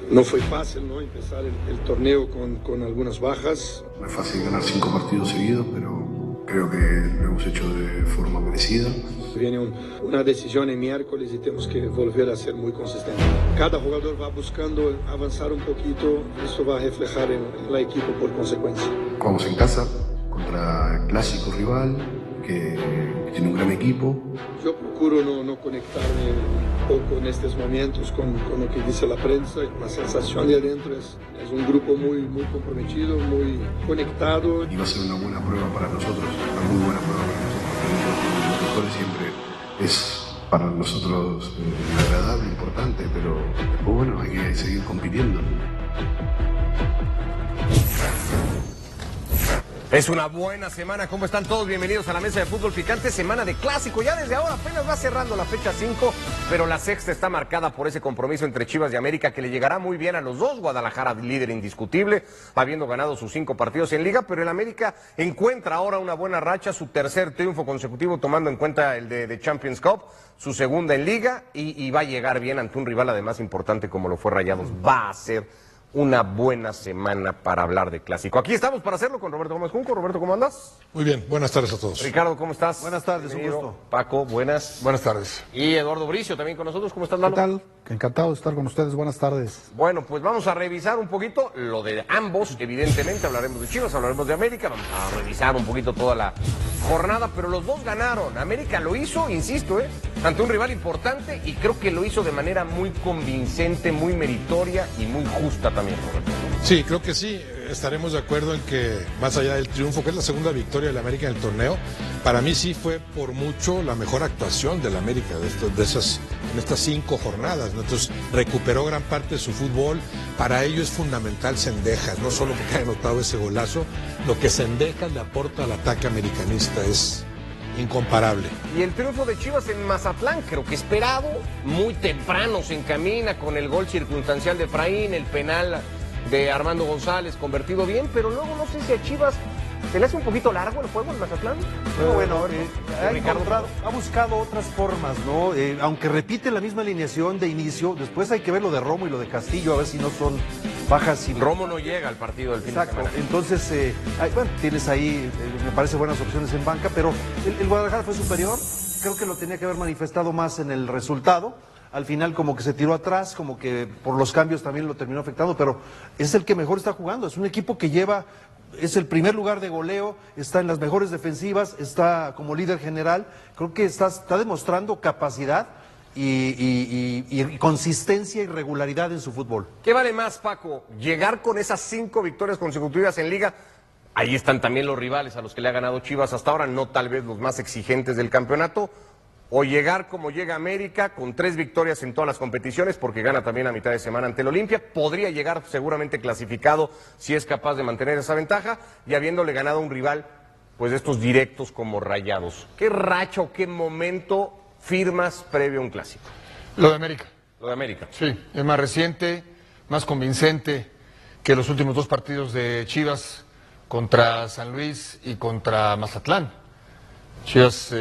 No fue fácil, ¿no?, empezar el torneo con algunas bajas. No es fácil ganar 5 partidos seguidos, pero creo que lo hemos hecho de forma merecida. Viene una decisión el miércoles y tenemos que volver a ser muy consistentes. Cada jugador va buscando avanzar un poquito, esto va a reflejar en el equipo por consecuencia. Jugamos en casa contra el clásico rival, que tiene un gran equipo. Yo procuro no conectarme un poco en estos momentos con lo que dice la prensa. La sensación de adentro es un grupo muy comprometido, muy conectado. Y va a ser una buena prueba para nosotros, una muy buena prueba para nosotros. Los mejores siempre es para nosotros agradable, importante, pero después, bueno, hay que seguir compitiendo. Es una buena semana, ¿cómo están todos? Bienvenidos a la mesa de fútbol picante, semana de clásico, ya desde ahora apenas va cerrando la fecha 5, pero la sexta está marcada por ese compromiso entre Chivas y América que le llegará muy bien a los dos. Guadalajara, líder indiscutible, habiendo ganado sus 5 partidos en Liga, pero el América encuentra ahora una buena racha, su tercer triunfo consecutivo tomando en cuenta el de Champions Cup, su segunda en Liga y va a llegar bien ante un rival además importante como lo fue Rayados. Va a ser una buena semana para hablar de clásico. Aquí estamos para hacerlo con Roberto Gómez Junco. Roberto, ¿cómo andas? Muy bien, buenas tardes a todos. Ricardo, ¿cómo estás? Buenas tardes, Bienvenido. un gusto. Paco, buenas. Buenas tardes. Y Eduardo Bricio también con nosotros. ¿Cómo estás, Lalo? ¿Qué tal? Encantado de estar con ustedes. Buenas tardes. Bueno, pues vamos a revisar un poquito lo de ambos. Evidentemente hablaremos de Chivas, hablaremos de América. Vamos a revisar un poquito toda la jornada, pero los dos ganaron. América lo hizo, insisto, ante un rival importante y creo que lo hizo de manera muy convincente, muy meritoria y muy justa también, Roberto. Sí, creo que sí. Estaremos de acuerdo en que más allá del triunfo, que es la segunda victoria del América en el torneo, para mí sí fue por mucho la mejor actuación del América en estas 5 jornadas, ¿no? Entonces recuperó gran parte de su fútbol. Para ello es fundamental Cendejas, no solo porque haya anotado ese golazo, lo que Cendejas le aporta al ataque americanista es incomparable. Y el triunfo de Chivas en Mazatlán, creo que esperado, muy temprano se encamina con el gol circunstancial de Efraín, el penal de Armando González convertido bien, pero luego no sé si a Chivas se le hace un poquito largo el juego en Mazatlán. Ha buscado otras formas, ¿no? Aunque repite la misma alineación de inicio, después hay que ver lo de Romo y lo de Castillo, a ver si no son bajas. Romo no llega al partido del fin de semana. Entonces, bueno, tienes ahí, me parece, buenas opciones en banca, pero el Guadalajara fue superior, creo que lo tenía que haber manifestado más en el resultado. Al final como que se tiró atrás, como que por los cambios también lo terminó afectando, pero es el que mejor está jugando, es un equipo que es el primer lugar de goleo, está en las mejores defensivas, está como líder general, creo que está demostrando capacidad y consistencia y regularidad en su fútbol. ¿Qué vale más, Paco? ¿Llegar con esas 5 victorias consecutivas en Liga? Ahí están también los rivales a los que le ha ganado Chivas hasta ahora, no tal vez los más exigentes del campeonato. O llegar como llega América, con 3 victorias en todas las competiciones, porque gana también a mitad de semana ante el Olimpia. Podría llegar seguramente clasificado si es capaz de mantener esa ventaja, y habiéndole ganado a un rival, pues de estos directos como Rayados. ¿Qué racha o qué momento firmas previo a un clásico? Lo de América. Lo de América. Sí, es más reciente, más convincente que los últimos 2 partidos de Chivas contra San Luis y contra Mazatlán. Chivas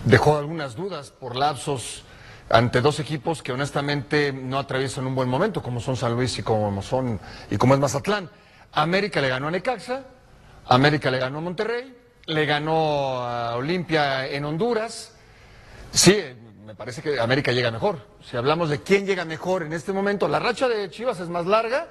dejó algunas dudas por lapsos ante 2 equipos que honestamente no atraviesan un buen momento, como son San Luis y como es Mazatlán. América le ganó a Necaxa, América le ganó a Monterrey, le ganó a Olimpia en Honduras. Sí, me parece que América llega mejor. Si hablamos de quién llega mejor en este momento, la racha de Chivas es más larga,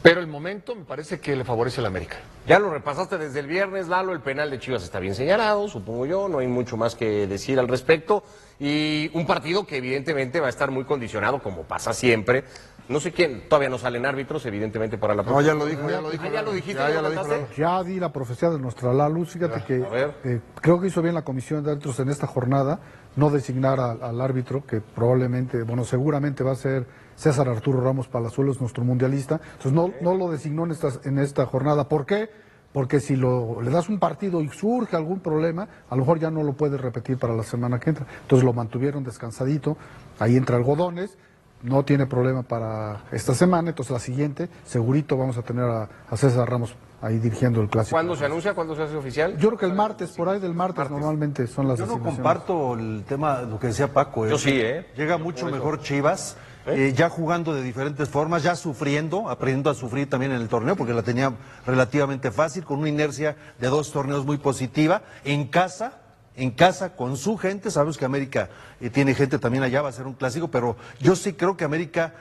pero el momento me parece que le favorece al América. Ya lo repasaste desde el viernes, Lalo, el penal de Chivas está bien señalado, supongo yo, no hay mucho más que decir al respecto. Y un partido que evidentemente va a estar muy condicionado, como pasa siempre. No sé quién, todavía no salen árbitros, evidentemente, para la próxima. No, ya lo dijo, ya lo dijo. ¿Ya lo dijiste? Ya lo dijo. Ya di la profecía de nuestra Lalo, fíjate que creo que hizo bien la comisión de árbitros en esta jornada, no designar al árbitro, que probablemente, bueno, seguramente va a ser César Arturo Ramos Palazuelos, nuestro mundialista. Entonces no lo designó en esta jornada. ¿Por qué? Porque si le das un partido y surge algún problema, a lo mejor ya no lo puedes repetir para la semana que entra. Entonces lo mantuvieron descansadito, ahí entra Algodones, no tiene problema para esta semana, entonces la siguiente, segurito vamos a tener a César Ramos ahí dirigiendo el clásico. ¿Cuándo se anuncia? ¿Cuándo se hace oficial? Yo creo que el martes, por ahí del martes normalmente son las Yo no designaciones. comparto el tema, lo que decía Paco. Yo sí, Llega mucho mejor Chivas, ya jugando de diferentes formas, ya sufriendo, aprendiendo a sufrir también en el torneo, porque la tenía relativamente fácil, con una inercia de 2 torneos muy positiva, en casa, con su gente. Sabemos que América tiene gente también allá, va a ser un clásico, pero yo sí creo que América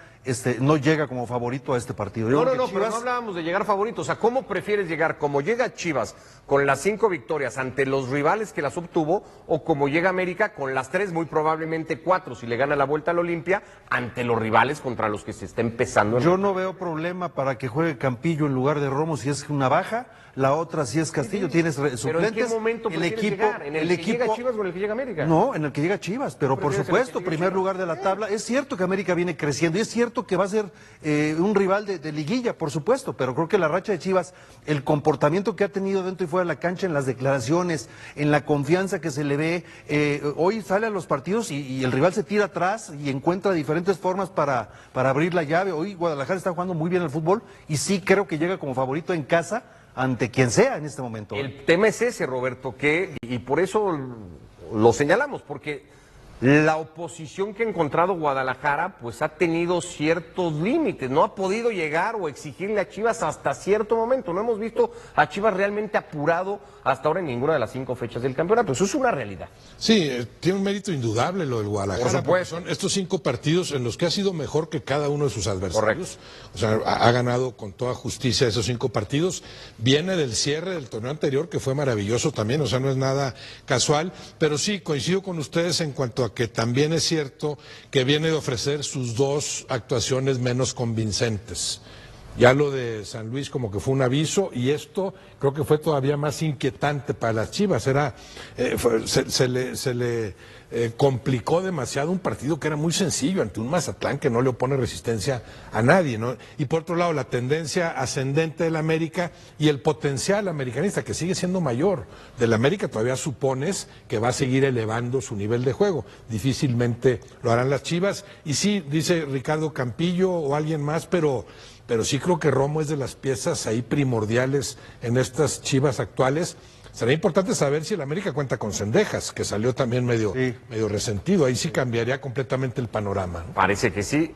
no llega como favorito a este partido. Yo creo que Pero no hablábamos de llegar favorito. O sea, ¿cómo prefieres llegar? ¿Como llega Chivas con las 5 victorias ante los rivales que las obtuvo, o como llega América con las 3, muy probablemente 4, si le gana la vuelta al Olimpia, ante los rivales contra los que se está empezando? Yo no veo problema para que juegue Campillo en lugar de Romo si es una baja. La otra si es Castillo, tienes suplentes. ¿Pero en qué momento prefieres llegar? ¿En el que llega Chivas o en el que llega América? No, en el que llega Chivas, pero por supuesto, primer lugar de la tabla. Es cierto que América viene creciendo y es cierto que va a ser un rival de liguilla, por supuesto, pero creo que la racha de Chivas, el comportamiento que ha tenido dentro y fuera de la cancha, en las declaraciones, en la confianza que se le ve, hoy sale a los partidos y el rival se tira atrás y encuentra diferentes formas para abrir la llave. Hoy Guadalajara está jugando muy bien al fútbol y sí creo que llega como favorito en casa ante quien sea en este momento. El tema es ese, Roberto, y por eso lo señalamos, porque la oposición que ha encontrado Guadalajara pues ha tenido ciertos límites, no ha podido llegar o exigirle a Chivas hasta cierto momento. No hemos visto a Chivas realmente apurado hasta ahora en ninguna de las 5 fechas del campeonato. Eso es una realidad. Sí, tiene un mérito indudable lo del Guadalajara. Por supuesto. Son estos 5 partidos en los que ha sido mejor que cada uno de sus adversarios. Correcto. O sea, ha ganado con toda justicia esos 5 partidos. Viene del cierre del torneo anterior, que fue maravilloso también, o sea, no es nada casual. Pero sí, coincido con ustedes en cuanto a que también es cierto que viene de ofrecer sus 2 actuaciones menos convincentes. Ya lo de San Luis como que fue un aviso, y esto creo que fue todavía más inquietante para las Chivas. Se le complicó demasiado un partido que era muy sencillo ante un Mazatlán que no le opone resistencia a nadie, ¿no? Y por otro lado, la tendencia ascendente del América y el potencial americanista, que sigue siendo mayor. Del América todavía supones que va a seguir elevando su nivel de juego. Difícilmente lo harán las Chivas. Y sí, dice Ricardo Campillo o alguien más, pero sí creo que Romo es de las piezas ahí primordiales en estas Chivas actuales. Será importante saber si el América cuenta con Cendejas, que salió también medio resentido. Ahí sí cambiaría completamente el panorama, ¿no? Parece que sí,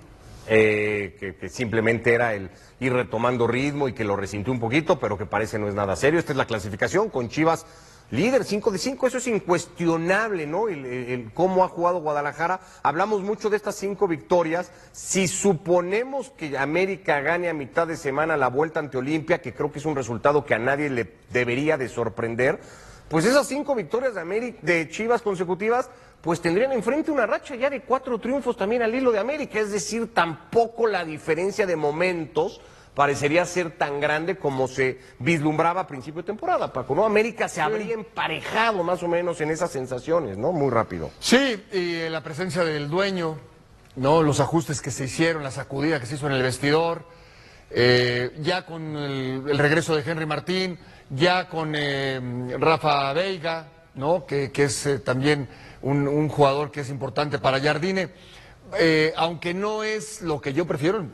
que simplemente era el ir retomando ritmo y que lo resintió un poquito, pero que parece no es nada serio. Esta es la clasificación con Chivas líder, 5 de 5, eso es incuestionable, ¿no? El cómo ha jugado Guadalajara. Hablamos mucho de estas 5 victorias. Si suponemos que América gane a mitad de semana la vuelta ante Olimpia, que creo que es un resultado que a nadie le debería de sorprender, pues esas 5 victorias de Chivas consecutivas, pues tendrían enfrente una racha ya de 4 triunfos también al hilo de América. Es decir, tampoco la diferencia de momentos parecería ser tan grande como se vislumbraba a principio de temporada, Paco, ¿no? América se habría emparejado más o menos en esas sensaciones, ¿no? Muy rápido. Sí, y la presencia del dueño, ¿no? Los ajustes que se hicieron, la sacudida que se hizo en el vestidor, ya con el regreso de Henry Martín, ya con Rafa Veiga, ¿no? Que es también un jugador que es importante para Jardine. Aunque no es lo que yo prefiero,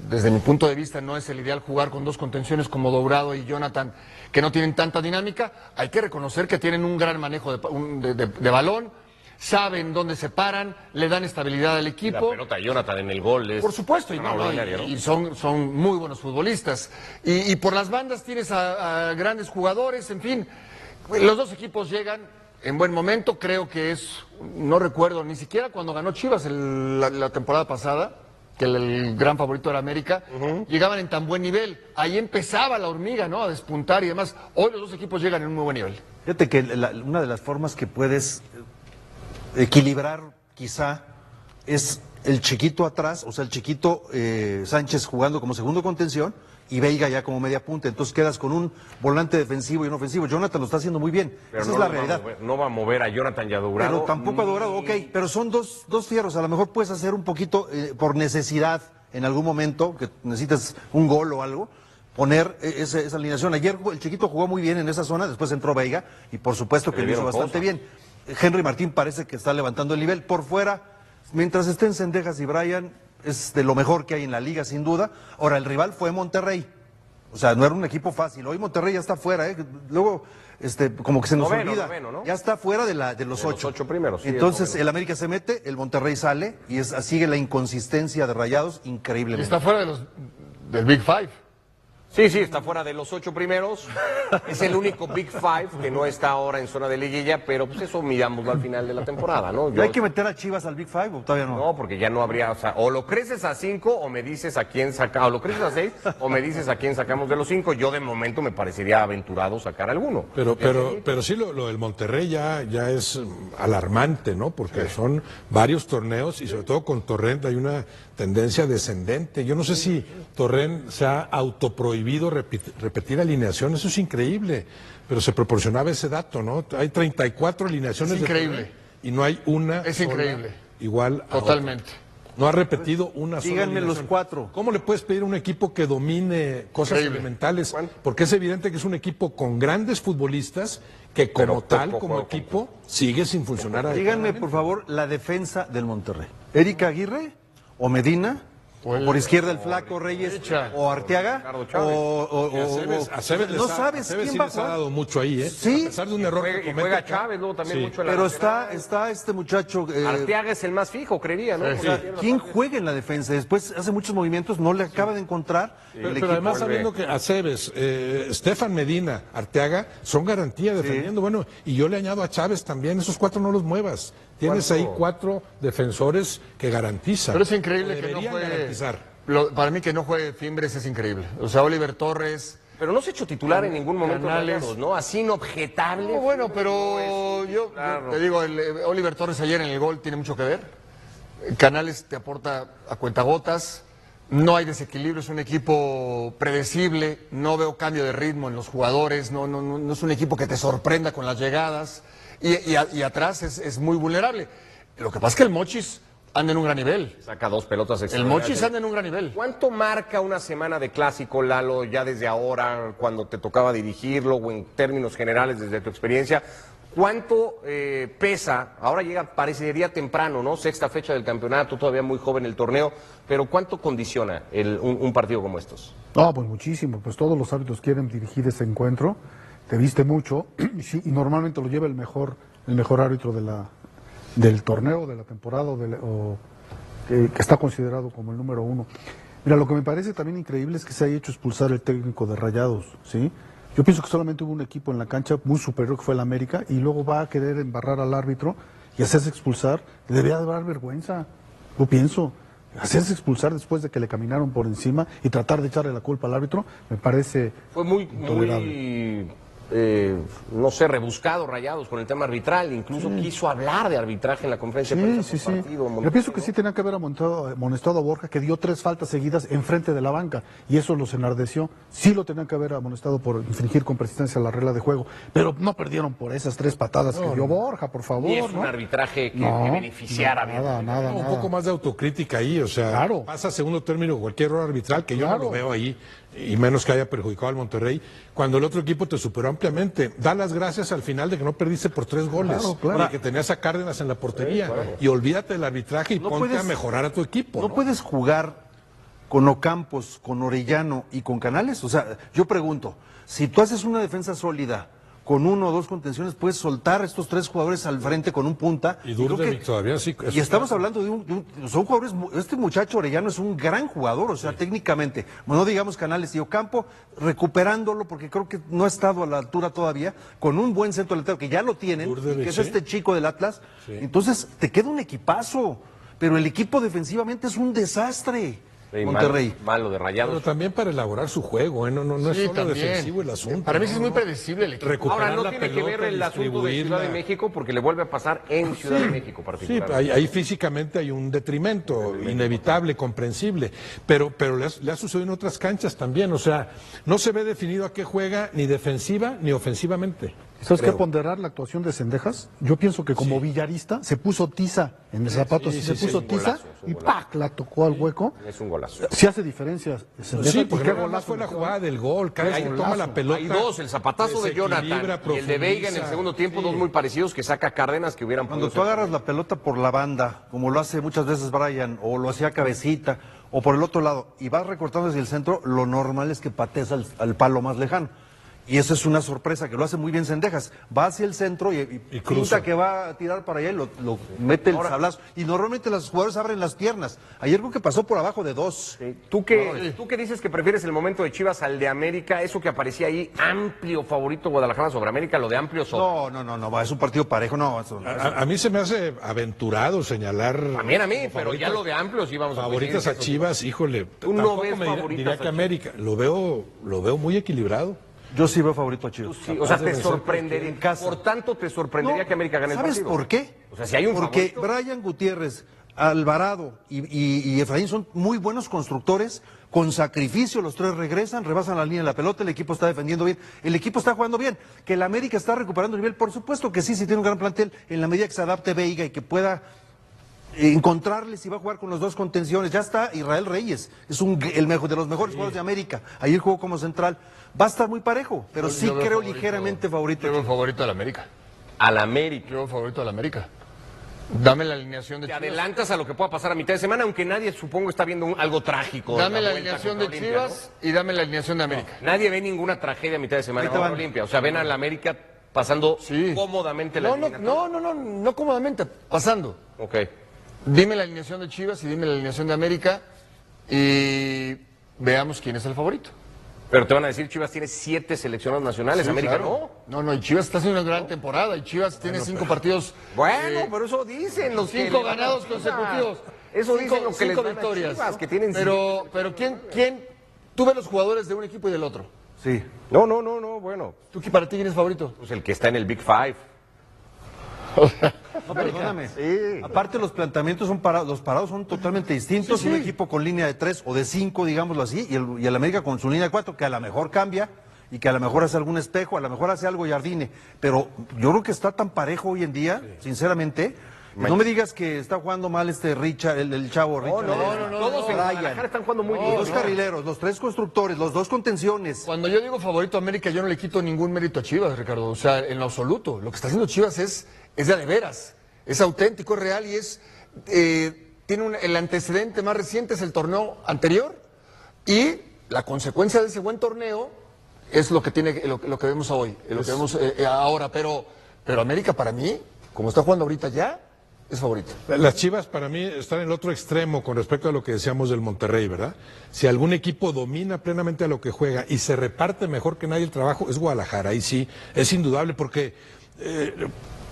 desde mi punto de vista no es el ideal jugar con 2 contenciones como Dourado y Jonathan, que no tienen tanta dinámica. Hay que reconocer que tienen un gran manejo de balón, saben dónde se paran, le dan estabilidad al equipo. La pelota de Jonathan en el gol es... Por supuesto, y son muy buenos futbolistas. Y por las bandas tienes a grandes jugadores, en fin, los 2 equipos llegan en buen momento. Creo que no recuerdo ni siquiera cuando ganó Chivas la temporada pasada, que el gran favorito era América, llegaban en tan buen nivel. Ahí empezaba la hormiga, ¿no? A despuntar y demás. Hoy los 2 equipos llegan en un muy buen nivel. Fíjate que una de las formas que puedes equilibrar quizá es el chiquito atrás, o sea, el chiquito Sánchez jugando como segundo contención y Veiga ya como media punta. Entonces quedas con un volante defensivo y un ofensivo. Jonathan lo está haciendo muy bien. Pero esa no es la realidad. No va a mover a Jonathan y a Dourado. Pero tampoco a Dourado, ok. Pero son dos fierros. A lo mejor puedes hacer un poquito por necesidad en algún momento, que necesites un gol o algo, poner esa alineación. Ayer el chiquito jugó muy bien en esa zona, después entró Veiga y por supuesto que lo hizo bastante bien. Henry Martín parece que está levantando el nivel. Por fuera, mientras estén Cendejas y Bryan, es de lo mejor que hay en la liga, sin duda. Ahora, el rival fue Monterrey. O sea, no era un equipo fácil. Hoy Monterrey ya está fuera, ¿eh? Luego, como que se nos olvida. Noveno, ¿no? Ya está fuera de los De 8. los 8 primeros, sí, Entonces, el el América se mete, el Monterrey sale y sigue la inconsistencia de Rayados increíblemente. Está fuera del Big Five. Sí, está fuera de los 8 primeros. Es el único Big Five que no está ahora en zona de liguilla, pero pues eso mirámoslo al final de la temporada, ¿no? ¿Hay que meter a Chivas al Big Five o todavía no? No, porque ya no habría, o sea, o lo creces a 5 o me dices a quién saca, o lo creces a 6 o me dices a quién sacamos de los 5. Yo de momento me parecería aventurado sacar alguno. Pero sí, lo del Monterrey ya es alarmante, ¿no? Porque son varios torneos y sobre todo con Torrent hay una tendencia descendente. Yo no sé si Torrent se ha autoprohibido repetir alineaciones, eso es increíble, pero se proporcionaba ese dato, ¿no? Hay 34 alineaciones Es increíble. de Torrent y no hay una Es sola increíble. igual a Totalmente. otra. No ha repetido una sola Díganme alineación. los 4. ¿Cómo le puedes pedir a un equipo que domine cosas Increíble. elementales? Porque es evidente que es un equipo con grandes futbolistas que como tal, como equipo, sigue sin funcionar. Díganme, por favor, la defensa del Monterrey. ¿Erika Aguirre o Medina? Por izquierda el Flaco Reyes o Arteaga A Aceves no sabes sí quién va a les ha jugar. dado mucho ahí, ¿eh? Sí. A pesar de un error que Y comete juega acá. Chávez luego también Sí. mucho en la Pero lateral. está este muchacho. Arteaga es el más fijo, creería, ¿no? Sí, Por sí. la izquierda. ¿Quién juega en la defensa? Después hace muchos movimientos, no le acaba de encontrar. Pero además sabiendo que Aceves, Estefan Medina, Arteaga son garantía defendiendo. Bueno, y yo le añado a Chávez también, esos 4 no los muevas. Tienes ahí 4 defensores que garantizan. Pero es increíble que no Deberían juegue. garantizar. Para mí que no juegue Fimbres es increíble. O sea, Oliver Torres. Pero no se ha hecho titular en ningún momento, Canales. Rayados, ¿no? Así inobjetable. No, bueno, pero yo te digo, Oliver Torres ayer en el gol tiene mucho que ver. Canales te aporta a cuentagotas. No hay desequilibrio, es un equipo predecible. No veo cambio de ritmo en los jugadores. No es un equipo que te sorprenda con las llegadas. Y atrás es muy vulnerable. Lo que pasa es que el Mochis anda en un gran nivel. Saca 2 pelotas El extraordinarias. Mochis anda en un gran nivel. ¿Cuánto marca una semana de clásico, Lalo, ya desde ahora, cuando te tocaba dirigirlo, o en términos generales, desde tu experiencia? ¿Cuánto pesa? Ahora parecería temprano, ¿no? 6ª fecha del campeonato, todavía muy joven el torneo, pero ¿cuánto condiciona un partido como estos? No, pues muchísimo, pues todos los árbitros quieren dirigir ese encuentro, te viste mucho, y normalmente lo lleva el mejor árbitro del torneo, de la temporada, que está considerado como el número 1. Mira, lo que me parece también increíble es que se haya hecho expulsar el técnico de Rayados, ¿sí? Yo pienso que solamente hubo un equipo en la cancha muy superior que fue el América, y luego va a querer embarrar al árbitro y hacerse expulsar. Debería de dar vergüenza, yo pienso. Hacerse expulsar después de que le caminaron por encima y tratar de echarle la culpa al árbitro, me parece Fue muy intolerable. no sé, rebuscado Rayados con el tema arbitral, incluso quiso hablar de arbitraje en la conferencia de prensa Sí. post-partido, Yo pienso que sí tenía que haber amonestado a Borja, que dio 3 faltas seguidas enfrente de la banca, y eso los enardeció. Sí lo tenían que haber amonestado por infringir con persistencia la regla de juego, pero no perdieron por esas 3 patadas que dio Borja, por favor. Y es ¿no? un arbitraje que beneficiara bien. Nada. Un poco más de autocrítica ahí, o sea, Claro. pasa a segundo término cualquier error arbitral, que yo Claro. no lo veo ahí, y menos que haya perjudicado al Monterrey, cuando el otro equipo te superó ampliamente. Da las gracias al final de que no perdiste por 3 goles, Claro. y que tenías a Cárdenas en la portería, y olvídate del arbitraje y No ponte puedes- a mejorar a tu equipo. ¿No puedes jugar con Ocampos, con Orellano y con Canales? O sea, yo pregunto, si tú haces una defensa sólida con 1 o 2 contenciones, puedes soltar a estos 3 jugadores al frente con un punta. Y creo Durdevic todavía sí. Y estamos hablando son jugadores, este muchacho Orellano es un gran jugador, o sea, técnicamente, no digamos Canales y Ocampo, recuperándolo, porque creo que no ha estado a la altura todavía, con un buen centro delantero, que ya lo tienen, Durdevic, y que es sí. este chico del Atlas, entonces te queda un equipazo, pero el equipo defensivamente es un desastre, Sí, Monterrey. malo de Rayados. Pero también para elaborar su juego, no es Sí, solo también. defensivo el asunto. Para mí sí es ¿no? muy predecible el equipo. Recuperar Ahora, no la tiene que pelota, ver el asunto de Ciudad de distribuirla. México, porque le vuelve a pasar en Ciudad de México Sí, particularmente. ahí físicamente hay un detrimento inevitable, comprensible, pero le ha sucedido en otras canchas también, o sea, no se ve definido a qué juega ni defensiva ni ofensivamente. ¿Sabes qué? Ponderar la actuación de Cendejas. Yo pienso que como villarista se puso tiza en el zapato, sí, así se sí, puso sí, tiza es un y golazo. ¡pac! La tocó al hueco. Es un golazo. Sí hace diferencia Cendejas. Sí, y porque qué nada más golazo fue la metió. jugada del gol, cada vez que golazo. toma la pelota. Hay 2, el zapatazo de Jonathan desequilibra, y el de Veiga en el profundiza. segundo tiempo, Sí. 2 muy parecidos que saca Cárdenas que hubieran Cuando podido tú ser. agarras la pelota por la banda, como lo hace muchas veces Brian, o lo hacía Cabecita, o por el otro lado, y vas recortando hacia el centro, lo normal es que patees al palo más lejano. Y eso es una sorpresa, que lo hace muy bien Cendejas. Va hacia el centro y pinta que va a tirar para allá y lo mete el sablazo. Y normalmente los jugadores abren las piernas. Ayer creo que pasó por abajo de 2. ¿Tú qué dices que prefieres el momento de Chivas al de América? Eso que aparecía ahí, amplio favorito Guadalajara sobre América, lo de amplio sobre... No, es un partido parejo, no. A mí se me hace aventurado señalar... También a mí, pero ya lo de amplio sí vamos a favoritas a Chivas, híjole. Tú no ves favoritas diría que América. Lo veo muy equilibrado. Yo sí veo favorito a Chivas. Sí, o sea, te sorprendería. En casa. Por tanto, te sorprendería que América gane el partido. ¿Sabes por qué? O sea, si hay un Porque favorito... Brian Gutiérrez, Alvarado y Efraín son muy buenos constructores. Con sacrificio los tres regresan, rebasan la línea de la pelota, el equipo está defendiendo bien, el equipo está jugando bien. Que el América está recuperando nivel, por supuesto que sí tiene un gran plantel, en la medida que se adapte Veiga y que pueda encontrarle si va a jugar con los dos contenciones. Ya está Israel Reyes, es el mejor de los mejores jugadores de América. Ayer jugó como central. Va a estar muy parejo, pero sí creo ligeramente favorito. Yo veo favorito al América. Al América. Yo veo favorito al América. Dame la alineación de Chivas. Chivas. Te adelantas a lo que pueda pasar a mitad de semana, aunque nadie, supongo, está viendo algo trágico. Dame la alineación de Chivas, ¿no? Y dame la alineación de América. No, nadie ve ninguna tragedia a mitad de semana en Olimpia. O sea, ven al América pasando cómodamente la No cómodamente, pasando. Ok. Dime la alineación de Chivas y dime la alineación de América y veamos quién es el favorito. Pero te van a decir, Chivas tiene 7 seleccionados nacionales, América claro. No, y Chivas está haciendo una gran temporada y Chivas tiene 5 partidos. Bueno, pero eso dicen los 5 ganados consecutivos. Eso dicen los que les dan victorias. A Chivas, que tienen pero ¿quién? Tú ves los jugadores de un equipo y del otro. Sí. No, bueno. ¿Tú para ti quién es favorito? Pues el que está en el Big Five. No, perdóname. Sí. Aparte los planteamientos son parados, los parados son totalmente distintos. Un equipo con línea de 3 o de 5, digámoslo así, y el América con su línea de 4, que a lo mejor cambia y que a lo mejor hace algún espejo, a lo mejor hace algo Jardine. Pero yo creo que está tan parejo hoy en día, sinceramente. No me digas que está jugando mal Richard, el chavo Richard. No. Todos en Guadalajara están jugando muy bien. Los carrileros, los 3 constructores, los 2 contenciones. Cuando yo digo favorito a América, yo no le quito ningún mérito a Chivas, Ricardo. O sea, en lo absoluto. Lo que está haciendo Chivas es de veras. Es auténtico, es real y tiene el antecedente más reciente, es el torneo anterior. Y la consecuencia de ese buen torneo es lo que vemos hoy, lo que vemos ahora. Pero América, para mí, como está jugando ahorita ya, es favorito. Las Chivas para mí están en el otro extremo con respecto a lo que decíamos del Monterrey, ¿verdad? Si algún equipo domina plenamente a lo que juega y se reparte mejor que nadie el trabajo, es Guadalajara. Ahí sí, es indudable porque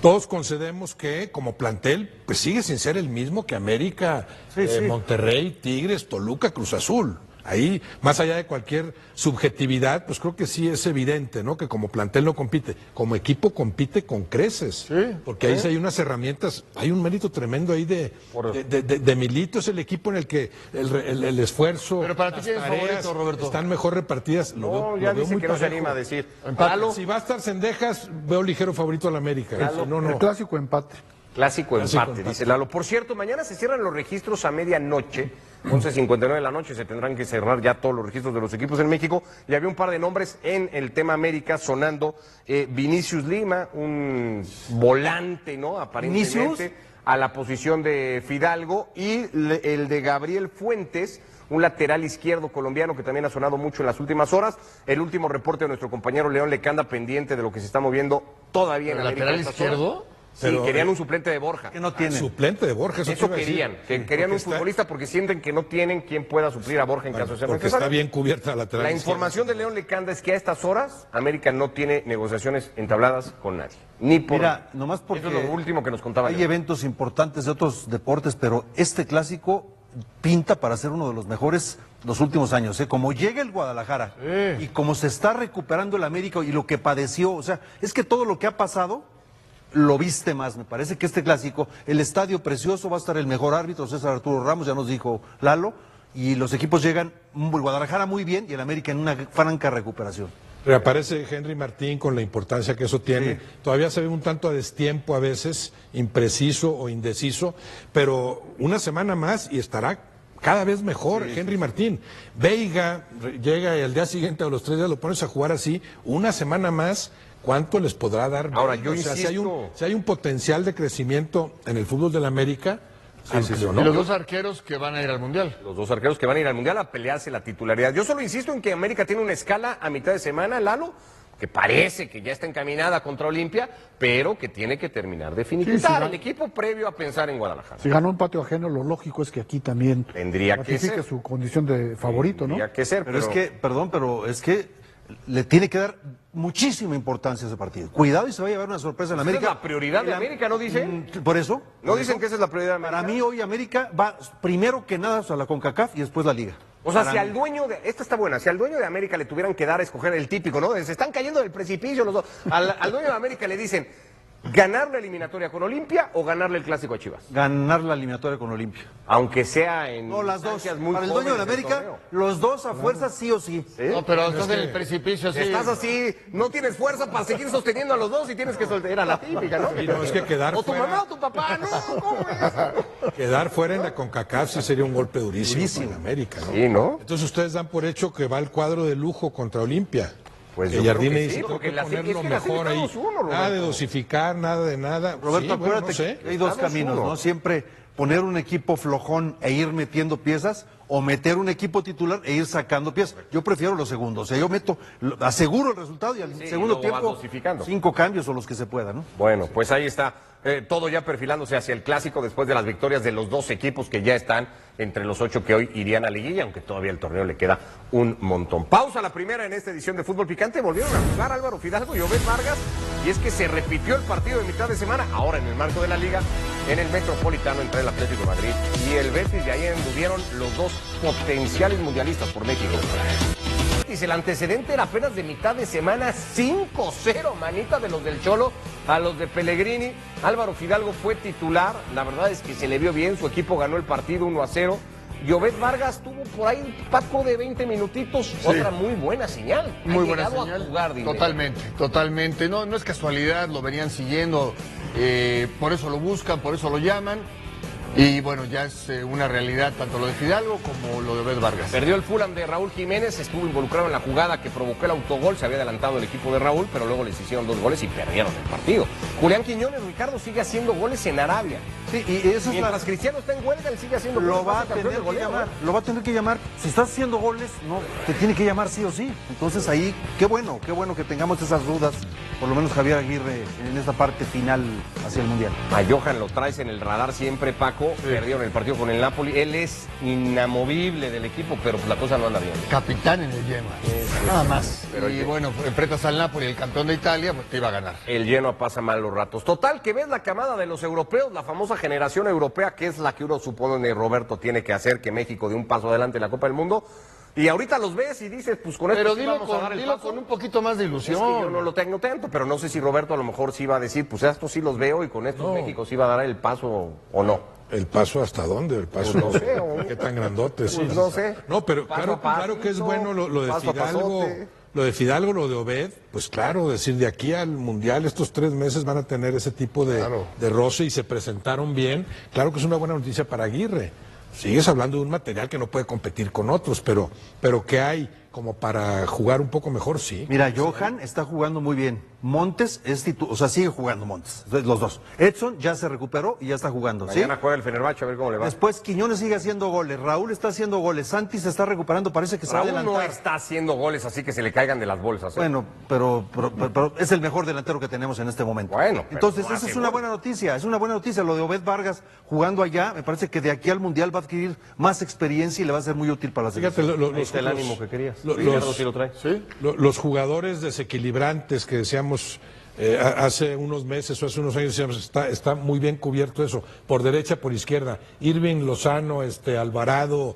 todos concedemos que como plantel pues sigue sin ser el mismo que América, Monterrey, Tigres, Toluca, Cruz Azul. Ahí, más allá de cualquier subjetividad, pues creo que sí es evidente, ¿no? Que como plantel no compite, como equipo compite con creces. Sí, porque ahí sí hay unas herramientas, hay un mérito tremendo ahí de Milito, es el equipo en el que el esfuerzo, pero para ti quién es favorito, Roberto, están mejor repartidas. Ya dice que no se anima a decir. Si va a estar Cendejas, veo ligero favorito al América. El clásico empate. Clásico empate, dice Lalo. Por cierto, mañana se cierran los registros a medianoche, 11:59 de la noche, se tendrán que cerrar ya todos los registros de los equipos en México. Y había un par de nombres en el tema América sonando. Vinicius Lima, un volante, ¿no? Aparentemente, a la posición de Fidalgo. Y el de Gabriel Fuentes, un lateral izquierdo colombiano que también ha sonado mucho en las últimas horas. El último reporte de nuestro compañero León Lecanda, pendiente de lo que se está moviendo todavía en América. ¿Lateral izquierdo? Sí, pero, querían un suplente de Borja. Que no tienen. Suplente de Borja, eso querían. Que querían un futbolista porque sienten que no tienen quien pueda suplir a Borja en caso de ser porque necesario. Está bien cubierta la lateral. La información de León Lecanda es que a estas horas América no tiene negociaciones entabladas con nadie. Ni por. Mira, nomás porque eso es lo último que nos contaba. Hay eventos importantes de otros deportes, pero este clásico pinta para ser uno de los mejores los últimos años. Como llega el Guadalajara y como se está recuperando el América y lo que padeció, o sea, es que todo lo que ha pasado lo viste más. Me parece que este clásico, el estadio precioso, va a estar el mejor árbitro, César Arturo Ramos, ya nos dijo Lalo, y los equipos llegan, Guadalajara muy bien y el América en una franca recuperación. Reaparece Henry Martín con la importancia que eso tiene. Todavía se ve un tanto a destiempo a veces, impreciso o indeciso, pero una semana más y estará cada vez mejor Henry Martín. Veiga llega y al día siguiente o los 3 días lo pones a jugar así, una semana más. ¿Cuánto les podrá dar? Ahora, yo insisto... si hay un potencial de crecimiento en el fútbol de la América, amplio, Y ¿no? los dos arqueros que van a ir al Mundial. Los dos arqueros que van a ir al Mundial a pelearse la titularidad. Yo solo insisto en que América tiene una escala a mitad de semana, Lalo, que parece que ya está encaminada contra Olimpia, pero que tiene que terminar de finiquitar el equipo previo a pensar en Guadalajara. Si ganó un patio ajeno, lo lógico es que aquí también Tendría que ratifique ser. su condición de favorito, ¿no? Tendría que ser, Pero es que, perdón, pero es que le tiene que dar muchísima importancia a ese partido. Cuidado y se va a llevar una sorpresa en Esa América. es la prioridad de América, ¿no dicen? Por eso. ¿No dicen que esa es la prioridad de América? Para mí hoy América va primero que nada a la CONCACAF y después la Liga. O sea, Para si mí. al dueño de... Esta está buena. Si al dueño de América le tuvieran que dar a escoger el típico, ¿no? Se están cayendo del precipicio los dos. Al dueño de América le dicen, ¿ganar la eliminatoria con Olimpia o ganarle el clásico a Chivas? Ganar la eliminatoria con Olimpia. Aunque sea en... No, las dos. instancias muy Para el dueño de jóvenes del América, torneo. los dos a fuerza sí o sí. No, pero estás en el precipicio así. Estás así, no tienes fuerza para seguir sosteniendo a los dos y tienes que soltar. Era la típica, ¿no? Y no, es que quedar O tu fuera- mamá o tu papá, no, ¿cómo es? Quedar fuera en la CONCACAF sí sería un golpe durísimo para América, ¿no? Sí, ¿no? Entonces ustedes dan por hecho que va el cuadro de lujo contra Olimpia. Pues que yo creo Jardine que dice, sí, tengo porque que la serie- ponerlo es que la serie mejor ahí. está 2-1, Nada de Roberto. dosificar, nada de nada. Roberto, Sí, bueno, acuérdate no sé. que hay dos Estamos caminos, uno. ¿no? Siempre poner un equipo flojón e ir metiendo piezas o meter un equipo titular e ir sacando piezas. Yo prefiero los segundos. O sea, yo aseguro el resultado y al Sí, segundo y luego vas tiempo dosificando. 5 cambios o los que se puedan, ¿no? Bueno, pues ahí está. Todo ya perfilándose hacia el clásico después de las victorias de los dos equipos que ya están entre los 8 que hoy irían a liguilla, aunque todavía el torneo le queda un montón. Pausa la primera en esta edición de Fútbol Picante. Volvieron a jugar Álvaro Fidalgo y Obed Vargas, y es que se repitió el partido de mitad de semana, ahora en el marco de la Liga, en el Metropolitano entre el Atlético de Madrid y el Betis, y ahí anduvieron los dos potenciales mundialistas por México. El antecedente era apenas de mitad de semana, 5-0, manita de los del Cholo a los de Pellegrini. Álvaro Fidalgo fue titular, la verdad es que se le vio bien, su equipo ganó el partido 1-0. Y Obed Vargas tuvo por ahí un paco de 20 minutitos, otra muy buena señal. Muy Ha buena llegado señal. A jugar, dime. Totalmente. No es casualidad, lo venían siguiendo, por eso lo buscan, por eso lo llaman. Y bueno, ya es una realidad tanto lo de Fidalgo como lo de Obed Vargas. Perdió el Fulham de Raúl Jiménez, estuvo involucrado en la jugada que provocó el autogol, se había adelantado el equipo de Raúl, pero luego les hicieron 2 goles y perdieron el partido. Julián Quiñones, Ricardo, sigue haciendo goles en Arabia. Sí, y eso es Mientras Cristiano está en huelga, él sigue haciendo goles. lo va a ser campeón tener de que goleo, llamar, lo va a tener que llamar. Si estás haciendo goles, no, te tiene que llamar sí o sí. Entonces ahí, qué bueno que tengamos esas dudas, por lo menos Javier Aguirre en esta parte final hacia el Mundial. A Johan lo traes en el radar siempre, Paco. Perdieron el partido con el Napoli. Él es inamovible del equipo, pero pues la cosa no anda bien. Capitán en el Genoa, nada más. Pero Y bueno, enfrentas al Napoli, el campeón de Italia, pues te iba a ganar. El Genoa pasa mal los ratos. Total, que ves la camada de los europeos, la famosa generación europea, que es la que uno supone, Roberto, tiene que hacer que México dé un paso adelante en la Copa del Mundo. Y ahorita los ves y dices, pues con esto Pero sí dilo, vamos a dar el dilo paso. con un poquito más de Es ilusión. que yo no lo tengo tanto, pero no sé si Roberto a lo mejor sí va a decir, pues estos sí los veo y con estos México sí va a dar el paso o no. ¿El paso hasta dónde? ¿El paso Pues no sé, o- qué tan grandote? Sí. Pues no sé. No, pero Paso a claro que es pasito, bueno lo de paso a Fidalgo. pasote. Lo de Fidalgo, lo de Obed, pues claro, decir, de aquí al Mundial estos 3 meses van a tener ese tipo de roce y se presentaron bien. Claro que es una buena noticia para Aguirre. Sigues hablando de un material que no puede competir con otros, pero que hay como para jugar un poco mejor, sí. Mira, Johan está jugando muy bien. Montes es o sea, sigue jugando Montes, los dos. Edson ya se recuperó y ya está jugando, ¿sí? Mañana juega el Fenerbahce, a ver cómo le va. Después Quiñones sigue haciendo goles, Raúl está haciendo goles, Santi se está recuperando, parece que se va a Raúl no adelantar. está haciendo goles así que se le caigan de las bolsas. ¿eh? Bueno, pero es el mejor delantero que tenemos en este momento. Bueno, pero entonces no esa hace es una gol. buena noticia, es una buena noticia. Lo de Obed Vargas jugando allá, me parece que de aquí al Mundial va a adquirir más experiencia y le va a ser muy útil para la selección. Fíjate, Ahí está el ánimo que querías. lo- Ricardo los- sí lo trae. Los jugadores desequilibrantes que decíamos hace unos meses o hace unos años, decíamos, está muy bien cubierto eso, por derecha, por izquierda. Irving Lozano, Alvarado,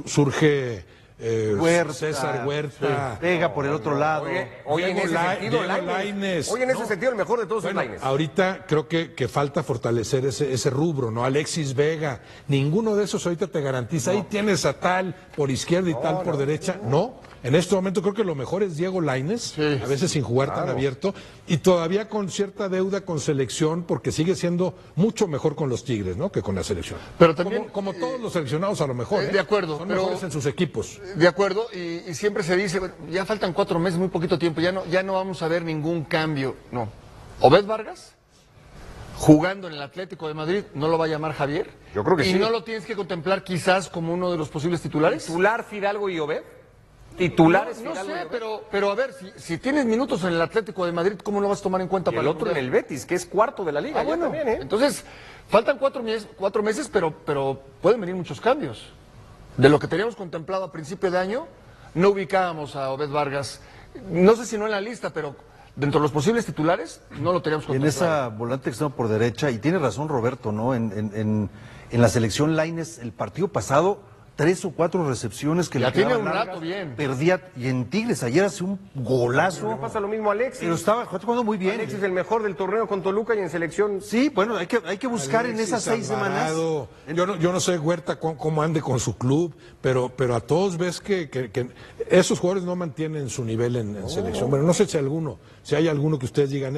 surge Huerta, César Huerta. Pega por el otro lado. Hoy en ese sentido, Diego Lainez. Lainez. Hoy en ese sentido, el mejor de todos Bueno, es Lainez. ahorita creo que falta fortalecer ese rubro, ¿no? Alexis Vega, ninguno de esos ahorita te garantiza, ahí tienes a tal por izquierda y tal por derecha, no. En este momento creo que lo mejor es Diego Lainez, a veces sin jugar tan abierto, y todavía con cierta deuda con selección, porque sigue siendo mucho mejor con los Tigres, ¿no? Que con la selección. Pero también, como todos los seleccionados a lo mejor, ¿eh? de acuerdo, Son pero- mejores en sus equipos. De acuerdo, y siempre se dice, bueno, ya faltan 4 meses, muy poquito tiempo, ya no vamos a ver ningún cambio. No. Obed Vargas, jugando en el Atlético de Madrid, ¿no lo va a llamar Javier? Yo creo que ¿Y sí. no lo tienes que contemplar quizás como uno de los posibles titulares? ¿Titular Fidalgo y Obed? ¿Titulares No Fidalgo y sé, Obed? pero a ver, si tienes minutos en el Atlético de Madrid, ¿cómo lo vas a tomar en cuenta Y para el otro en el Betis, que es cuarto de la liga. Ah, ya bueno, también, ¿eh? entonces faltan 4 meses, pero pueden venir muchos cambios. De lo que teníamos contemplado a principio de año, no ubicábamos a Obed Vargas, no sé si no en la lista, pero dentro de los posibles titulares, no lo teníamos Y en contemplado. esa volante extremo por derecha, y tiene razón Roberto, ¿no? En la selección Lainez, el partido pasado, 3 o 4 recepciones que Ya le tiene quedaban un largas, rato bien. Perdía, y en Tigres ayer hace un golazo. Le pasa lo mismo a Alexis. Pero estaba jugando muy bien. Alexis el mejor del torneo con Toluca y en selección. Sí, bueno, hay que buscar en Alexis esas 6 semanas. Alvarado. Yo no sé Huerta cómo ande con su club, pero a todos ves que esos jugadores no mantienen su nivel en selección. Bueno, no sé si hay alguno que ustedes digan,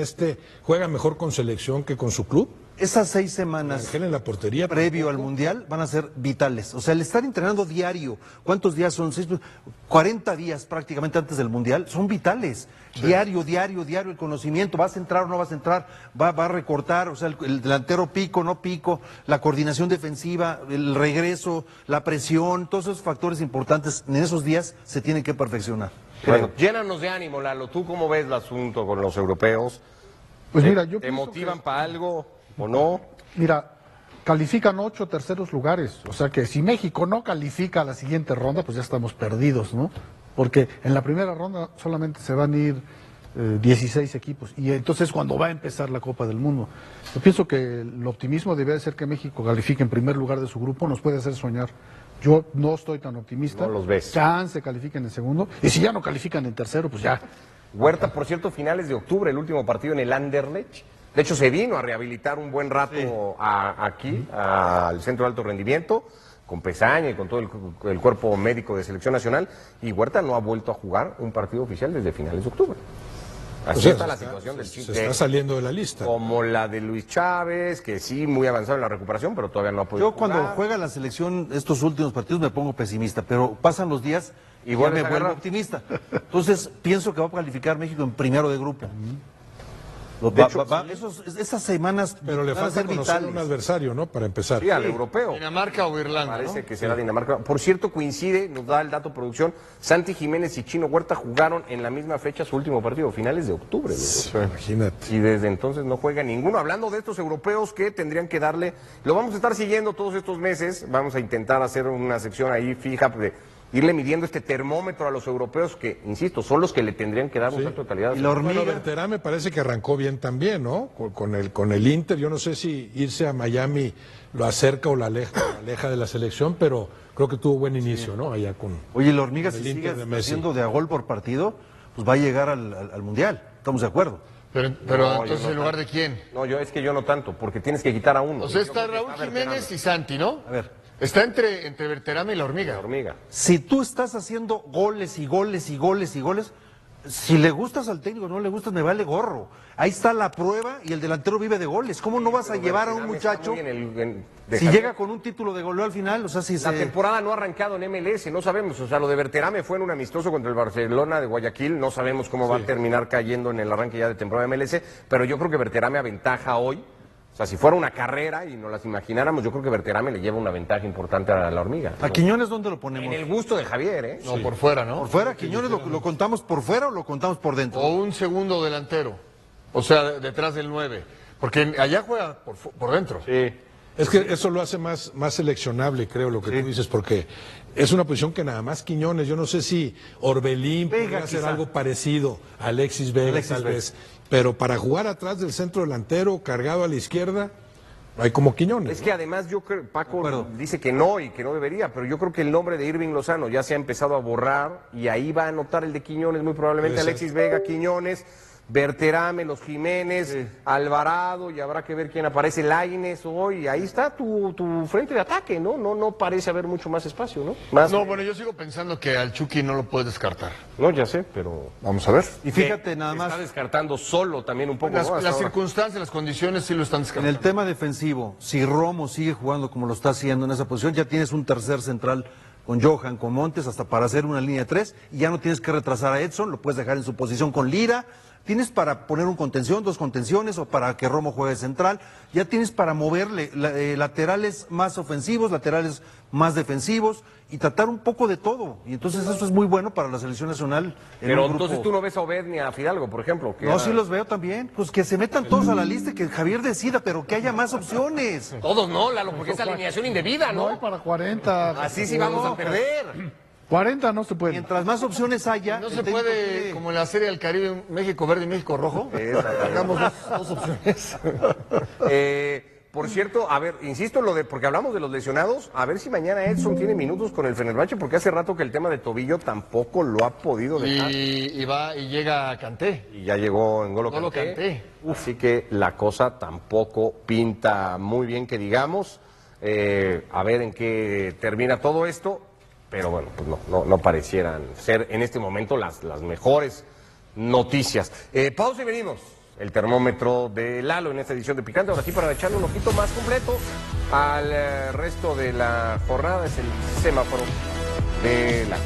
juega mejor con selección que con su club. Esas 6 semanas Ángel en la portería. previo al Mundial van a ser vitales. O sea, el estar entrenando diario, ¿cuántos días son? 40 días prácticamente antes del Mundial, son vitales. Sí. Diario, el conocimiento, ¿vas a entrar o no vas a entrar? Va a recortar, o sea, el delantero pico, no pico, la coordinación defensiva, el regreso, la presión, todos esos factores importantes en esos días se tienen que perfeccionar. Bueno, llénanos de ánimo, Lalo. ¿Tú cómo ves el asunto con los europeos? Pues mira, yo ¿Te pienso motivan que- para algo o no? Mira, califican 8 terceros lugares. O sea que si México no califica a la siguiente ronda, pues ya estamos perdidos, ¿no? Porque en la primera ronda solamente se van a ir 16 equipos. Y entonces cuando va a empezar la Copa del Mundo. Yo pienso que el optimismo debe ser que México califique en primer lugar de su grupo, nos puede hacer soñar. Yo no estoy tan optimista. No los ves. Chance califiquen en segundo. Y si ya no califican en tercero, pues ya. Huerta, por cierto, finales de octubre, el último partido en el Anderlecht. De hecho, se vino a rehabilitar un buen rato aquí, al Centro de Alto Rendimiento, con Pesaña y con todo el cuerpo médico de Selección Nacional. Y Huerta no ha vuelto a jugar un partido oficial desde finales de octubre. Así O sea, está la situación del se Chile. está saliendo de la lista. Como la de Luis Chávez, que sí, muy avanzado en la recuperación, pero todavía no ha podido Yo cuando jugar. juega la selección estos últimos partidos me pongo pesimista, pero pasan los días Y y ya vuelves me a vuelvo agarrar. optimista. Entonces pienso que va a calificar México en primero de grupo. De hecho, Esas semanas Pero le van a falta ser conocer vitales. un adversario, ¿no? Para empezar. Sí, al europeo. Dinamarca o Irlanda, Parece ¿no? que será Dinamarca. Por cierto, coincide, nos da el dato producción, Santi Jiménez y Chino Huerta jugaron en la misma fecha su último partido, finales de octubre. Imagínate. Y desde entonces no juega ninguno. Hablando de estos europeos que tendrían que darle, lo vamos a estar siguiendo todos estos meses, vamos a intentar hacer una sección ahí fija de irle midiendo este termómetro a los europeos que, insisto, son los que le tendrían que dar un salto de calidad. Y la Bueno, hormiga, Berterá me parece que arrancó bien también, ¿no? Con el Inter. Yo no sé si irse a Miami lo acerca o lo aleja de la selección, pero creo que tuvo buen inicio, ¿no? Allá con. oye, la hormiga el si Inter sigue de Messi. haciendo de a gol por partido, pues va a llegar al Mundial. ¿Estamos de acuerdo? Pero No, yo entonces, no ¿en lugar de quién? No, es que yo no tanto, porque tienes que quitar a uno. O sea, Yo está creo que Raúl Berterame. Jiménez y Santi, ¿no? A ver. Está entre Berterame y la hormiga. La hormiga. Si tú estás haciendo goles y goles y goles y goles, si le gustas al técnico o no le gustas, me vale gorro. Ahí está la prueba y el delantero vive de goles. ¿Cómo no vas a llevar a un Berterame está muchacho muy de si Javier. llega con un título de goleo al final? O sea, si La se... temporada no ha arrancado en MLS, no sabemos. O sea, lo de Berterame fue en un amistoso contra el Barcelona de Guayaquil. No sabemos cómo va a terminar cayendo en el arranque ya de temporada de MLS. Pero yo creo que Berterame aventaja hoy. O sea, si fuera una carrera y nos las imagináramos, yo creo que Berterame le lleva una ventaja importante a la hormiga. ¿A Quiñones dónde lo En ponemos? el gusto de Javier, ¿eh? No, por fuera, ¿no? ¿Por fuera? ¿Quiñones lo contamos por fuera o lo contamos por dentro? O un segundo delantero. O sea, detrás del 9. Porque allá juega por dentro. Sí. Es que eso lo hace más seleccionable, creo, lo que tú dices, porque es una posición que nada más Quiñones. Yo no sé si Orbelín Vega, podría hacer quizá. algo parecido a Alexis Vega, Alexis tal Vega. vez. Pero para jugar atrás del centro delantero, cargado a la izquierda, hay como Quiñones. Es que además yo creo, Paco acuerdo. dice que no y que no debería, pero yo creo que el nombre de Irving Lozano ya se ha empezado a borrar y ahí va a anotar el de Quiñones muy probablemente. Puede ser. Alexis Vega, Quiñones, Berterame, los Jiménez, Alvarado, y habrá que ver quién aparece, Lainez hoy. Ahí está tu frente de ataque, ¿no? No parece haber mucho más espacio, ¿no? Más, No, bueno, yo sigo pensando que al Chucky no lo puedes descartar. no, ya sé, pero Vamos a ver. Y fíjate nada más, está descartando solo también un poco. Las, ¿no? Hasta las ahora. circunstancias, las condiciones sí lo están en descartando. el tema defensivo, si Romo sigue jugando como lo está haciendo en esa posición, ya tienes un tercer central con Johan, con Montes, hasta para hacer una línea de 3, y ya no tienes que retrasar a Edson, lo puedes dejar en su posición con Lira, tienes para poner un contención, 2 contenciones o para que Romo juegue central, ya tienes para moverle laterales más ofensivos, laterales más defensivos y tratar un poco de todo. Y entonces eso es muy bueno para la selección nacional. Pero entonces tú no ves a Obed ni a Fidalgo, por ejemplo. No, sí los veo también. Pues que se metan todos a la lista y que Javier decida, pero que haya más opciones. Todos no, Lalo, porque es alineación indebida, ¿no? No hay para 40. Así sí vamos a perder. 40 no se puede. Mientras más opciones haya... ¿No se puede, como en la Serie del Caribe, México verde y México rojo? Hagamos dos opciones. Por cierto, a ver, insisto en lo de, porque hablamos de los lesionados, a ver si mañana Edson tiene minutos con el Fenerbahce, porque hace rato que el tema de tobillo tampoco lo ha podido dejar. Y llega Kanté. Y ya llegó en N'Golo Kanté. Así que la cosa tampoco pinta muy bien, que digamos. A ver en qué termina todo esto, pero bueno, pues no parecieran ser en este momento las mejores noticias. Pausa y venimos. El termómetro de Lalo en esta edición de Picante. Ahora sí, para echarle un ojito más completo al resto de la jornada, es el semáforo de Lalo.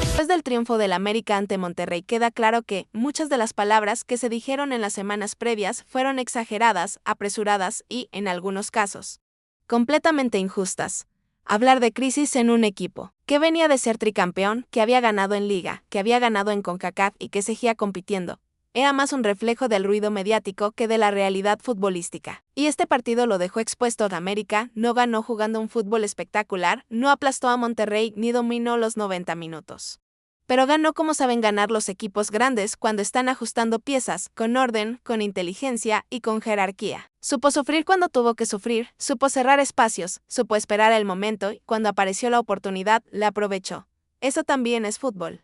Después del triunfo del América ante Monterrey, queda claro que muchas de las palabras que se dijeron en las semanas previas fueron exageradas, apresuradas y, en algunos casos, completamente injustas. Hablar de crisis en un equipo que venía de ser tricampeón, que había ganado en Liga, que había ganado en CONCACAF y que seguía compitiendo, era más un reflejo del ruido mediático que de la realidad futbolística. Y este partido lo dejó expuesto. De América no ganó jugando un fútbol espectacular, no aplastó a Monterrey ni dominó los 90 minutos. Pero ganó como saben ganar los equipos grandes cuando están ajustando piezas, con orden, con inteligencia y con jerarquía. Supo sufrir cuando tuvo que sufrir, supo cerrar espacios, supo esperar el momento y cuando apareció la oportunidad, la aprovechó. Eso también es fútbol.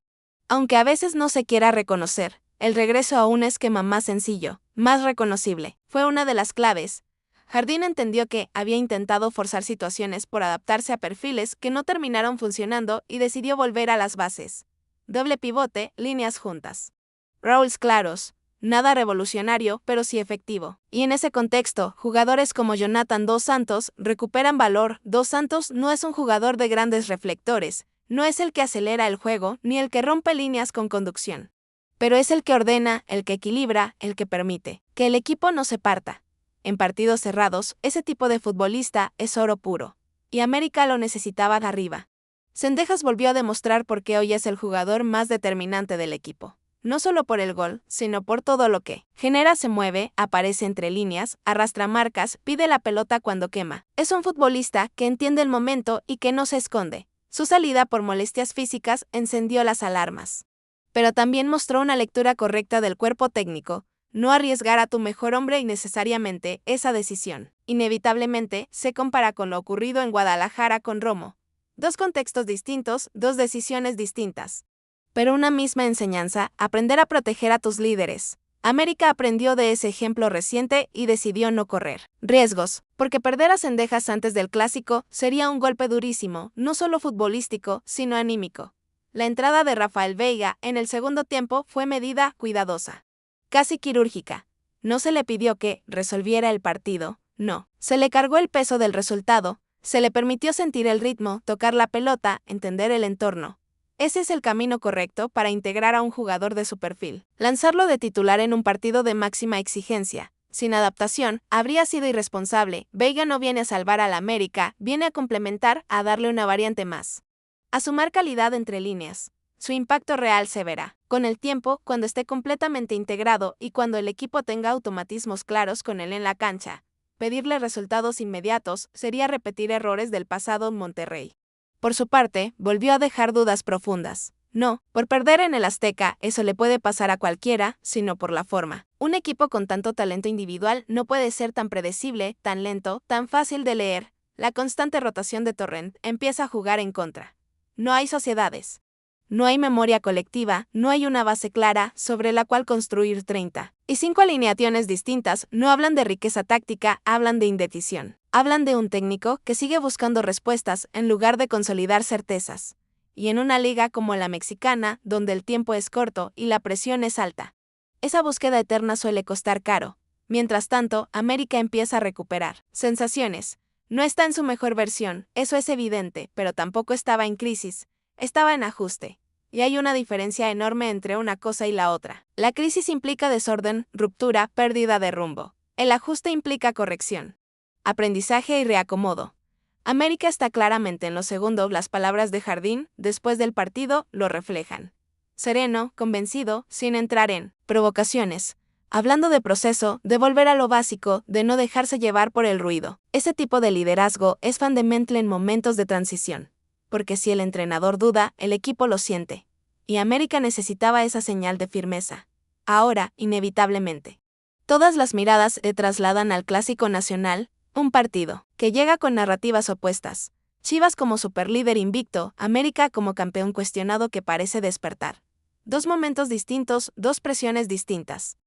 Aunque a veces no se quiera reconocer, el regreso a un esquema más sencillo, más reconocible, fue una de las claves. Jardín entendió que había intentado forzar situaciones por adaptarse a perfiles que no terminaron funcionando y decidió volver a las bases. Doble pivote, líneas juntas. Roles claros, nada revolucionario, pero sí efectivo. Y en ese contexto, jugadores como Jonathan Dos Santos recuperan valor. Dos Santos no es un jugador de grandes reflectores, no es el que acelera el juego ni el que rompe líneas con conducción. Pero es el que ordena, el que equilibra, el que permite que el equipo no se parta. En partidos cerrados, ese tipo de futbolista es oro puro. Y América lo necesitaba de arriba. Cendejas volvió a demostrar por qué hoy es el jugador más determinante del equipo. No solo por el gol, sino por todo lo que genera. Se mueve, aparece entre líneas, arrastra marcas, pide la pelota cuando quema. Es un futbolista que entiende el momento y que no se esconde. Su salida por molestias físicas encendió las alarmas. Pero también mostró una lectura correcta del cuerpo técnico, no arriesgar a tu mejor hombre innecesariamente. Esa decisión, inevitablemente, se compara con lo ocurrido en Guadalajara con Romo. 2 contextos distintos, 2 decisiones distintas. Pero una misma enseñanza, aprender a proteger a tus líderes. América aprendió de ese ejemplo reciente y decidió no correr riesgos, porque perder a Cendejas antes del clásico sería un golpe durísimo, no solo futbolístico, sino anímico. La entrada de Rafael Veiga en el segundo tiempo fue medida, cuidadosa, casi quirúrgica. No se le pidió que resolviera el partido, no. Se le cargó el peso del resultado, se le permitió sentir el ritmo, tocar la pelota, entender el entorno. Ese es el camino correcto para integrar a un jugador de su perfil. Lanzarlo de titular en un partido de máxima exigencia, sin adaptación, habría sido irresponsable. Veiga no viene a salvar al América, viene a complementar, a darle una variante más. A sumar calidad entre líneas. Su impacto real se verá con el tiempo, cuando esté completamente integrado y cuando el equipo tenga automatismos claros con él en la cancha. Pedirle resultados inmediatos sería repetir errores del pasado en Monterrey. Por su parte, volvió a dejar dudas profundas. No, por perder en el Azteca, eso le puede pasar a cualquiera, sino por la forma. Un equipo con tanto talento individual no puede ser tan predecible, tan lento, tan fácil de leer. La constante rotación de Torrent empieza a jugar en contra. No hay sociedades. No hay memoria colectiva, no hay una base clara sobre la cual construir 30. Y 5 alineaciones distintas no hablan de riqueza táctica, hablan de indecisión. Hablan de un técnico que sigue buscando respuestas en lugar de consolidar certezas. Y en una liga como la mexicana, donde el tiempo es corto y la presión es alta, esa búsqueda eterna suele costar caro. Mientras tanto, América empieza a recuperar sensaciones. No está en su mejor versión, eso es evidente, pero tampoco estaba en crisis. Estaba en ajuste. y hay una diferencia enorme entre una cosa y la otra. La crisis implica desorden, ruptura, pérdida de rumbo. El ajuste implica corrección, aprendizaje y reacomodo. América está claramente en lo segundo. Las palabras de Jardín, después del partido, lo reflejan. Sereno, convencido, sin entrar en provocaciones. Hablando de proceso, de volver a lo básico, de no dejarse llevar por el ruido. Ese tipo de liderazgo es fundamental en momentos de transición. Porque si el entrenador duda, el equipo lo siente. Y América necesitaba esa señal de firmeza. Ahora, inevitablemente, todas las miradas se trasladan al Clásico Nacional, un partido que llega con narrativas opuestas. Chivas como superlíder invicto, América como campeón cuestionado que parece despertar. Dos momentos distintos, dos presiones distintas.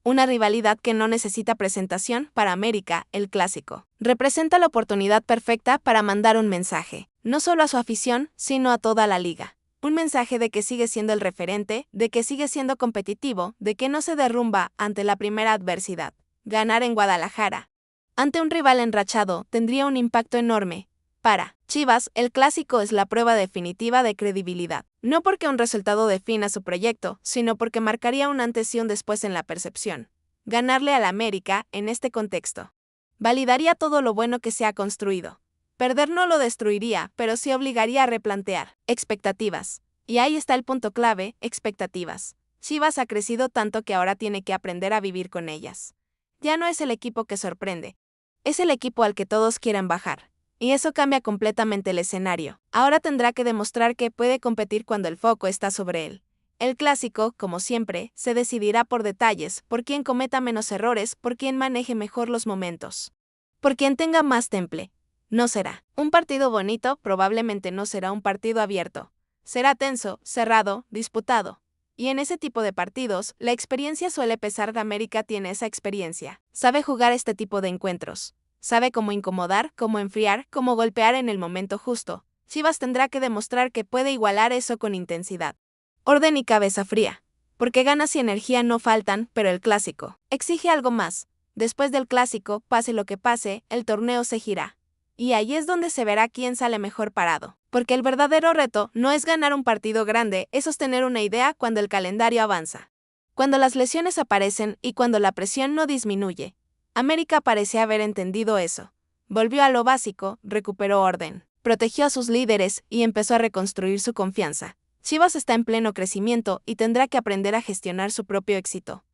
Una rivalidad que no necesita presentación. Para América, el Clásico representa la oportunidad perfecta para mandar un mensaje, no solo a su afición, sino a toda la liga. Un mensaje de que sigue siendo el referente, de que sigue siendo competitivo, de que no se derrumba ante la primera adversidad. Ganar en Guadalajara ante un rival enrachado tendría un impacto enorme. Para Chivas, el Clásico es la prueba definitiva de credibilidad. No porque un resultado defina su proyecto, sino porque marcaría un antes y un después en la percepción. Ganarle al América, en este contexto, validaría todo lo bueno que se ha construido. Perder no lo destruiría, pero sí obligaría a replantear expectativas. Y ahí está el punto clave, expectativas. Chivas ha crecido tanto que ahora tiene que aprender a vivir con ellas. Ya no es el equipo que sorprende. Es el equipo al que todos quieren bajar. Y eso cambia completamente el escenario. Ahora tendrá que demostrar que puede competir cuando el foco está sobre él. El Clásico, como siempre, se decidirá por detalles, por quien cometa menos errores, por quien maneje mejor los momentos. Por quien tenga más temple. No será un partido bonito, probablemente no será un partido abierto. Será tenso, cerrado, disputado. Y en ese tipo de partidos, la experiencia suele pesar. América tiene esa experiencia. Sabe jugar este tipo de encuentros. Sabe cómo incomodar, cómo enfriar, cómo golpear en el momento justo. Chivas tendrá que demostrar que puede igualar eso con intensidad, orden y cabeza fría. Porque ganas y energía no faltan, pero el Clásico exige algo más. Después del Clásico, pase lo que pase, el torneo seguirá. Y ahí es donde se verá quién sale mejor parado. Porque el verdadero reto no es ganar un partido grande, es sostener una idea cuando el calendario avanza. Cuando las lesiones aparecen y cuando la presión no disminuye. América parece haber entendido eso. Volvió a lo básico, recuperó orden, protegió a sus líderes y empezó a reconstruir su confianza. Chivas está en pleno crecimiento y tendrá que aprender a gestionar su propio éxito.